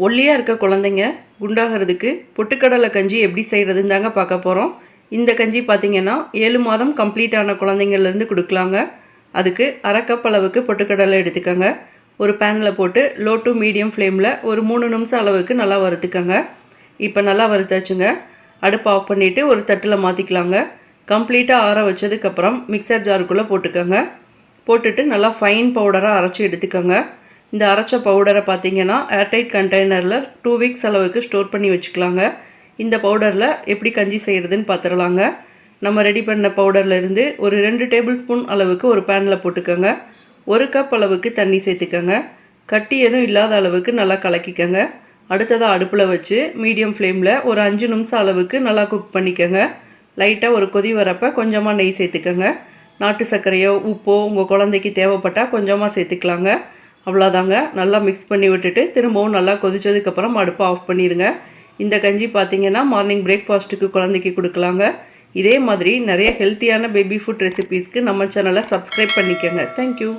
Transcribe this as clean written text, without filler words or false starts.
ஒல்லியாக இருக்க குழந்தைங்க குண்டாகிறதுக்கு பொட்டுக்கடலை கஞ்சி எப்படி செய்கிறதுன்னு தாங்க பார்க்க போகிறோம். இந்த கஞ்சி பார்த்திங்கன்னா 7 மாதம் கம்ப்ளீட் ஆன குழந்தைங்கள்லேருந்து கொடுக்கலாங்க. அதுக்கு அரை கப் அளவுக்கு பொட்டுக்கடலை எடுத்துக்கோங்க. ஒரு பேனில் போட்டு லோ டு மீடியம் ஃப்ளேமில் ஒரு 3 நிமிஷம் அளவுக்கு நல்லா வறுத்துக்கோங்க. இப்போ நல்லா வறுத்தாச்சுங்க. அடுப்பு ஆஃப் பண்ணிவிட்டு ஒரு தட்டில் மாற்றிக்கலாங்க. கம்ப்ளீட்டாக ஆற வச்சதுக்கப்புறம் மிக்சர் ஜாருக்குள்ளே போட்டுக்கோங்க. போட்டுட்டு நல்லா ஃபைன் பவுடராக அரைச்சி எடுத்துக்கோங்க. இந்த அரைச்ச பவுடரை பார்த்திங்கன்னா ஏர்டைட் கண்டெய்னரில் 2 வீக்ஸ் அளவுக்கு ஸ்டோர் பண்ணி வச்சுக்கலாங்க. இந்த பவுடரில் எப்படி கஞ்சி செய்கிறதுன்னு பார்த்துடலாங்க. நம்ம ரெடி பண்ண பவுடர்லேருந்து ஒரு 2 டேபிள் ஸ்பூன் அளவுக்கு ஒரு பேனில் போட்டுக்கோங்க. 1 கப் அளவுக்கு தண்ணி சேர்த்துக்கோங்க. கட்டி எதுவும் இல்லாத அளவுக்கு நல்லா கலக்கிக்கோங்க. அடுத்ததாக அடுப்பில் வச்சு மீடியம் ஃப்ளேமில் ஒரு 5 நிமிஷம் அளவுக்கு நல்லா குக் பண்ணிக்கோங்க. லைட்டாக ஒரு கொதி வரப்போ கொஞ்சமாக நெய் சேர்த்துக்கோங்க. நாட்டு சர்க்கரையோ உப்போ உங்கள் குழந்தைக்கு தேவைப்பட்டால் கொஞ்சமாக சேர்த்துக்கலாங்க. அவ்வளோதாங்க. நல்லா மிக்ஸ் பண்ணி விட்டுட்டு திரும்பவும் நல்லா கொதிச்சதுக்கப்புறம் அடுப்பை ஆஃப் பண்ணிடுங்க. இந்த கஞ்சி பார்த்திங்கன்னா மார்னிங் பிரேக்ஃபாஸ்ட்டுக்கு குழந்தைக்கு கொடுக்கலாங்க. இதே மாதிரி நிறைய ஹெல்த்தியான பேபி ஃபுட் ரெசிபீஸ்க்கு நம்ம சேனலை சப்ஸ்கிரைப் பண்ணிக்கோங்க. தேங்க்யூ.